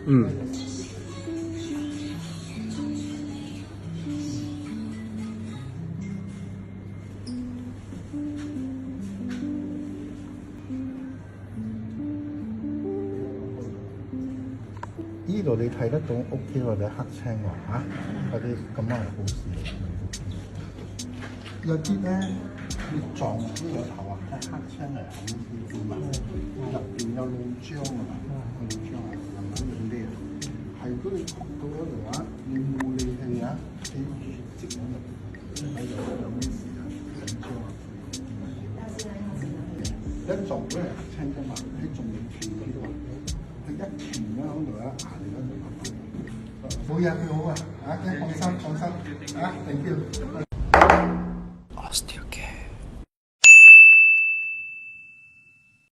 嗯。呢度你睇得到屋企嗰啲黑青喎嚇，嗰啲咁樣係好事。有啲咧，你撞呢個頭啊，係黑青係好啲嘛，入邊有老漿啊，老漿啊，慢慢用啲啊。係如果你焗到嗰度啊，你冇理氣啊，你血跡喺度，喺度有咩事啊？緊張啊！一撞都係黑青㗎嘛，你仲要企喺度，佢一拳咧喺度啊，牙你嗰度。冇嘢，佢好啊，嚇，放心，啊，thank you。Osteocare。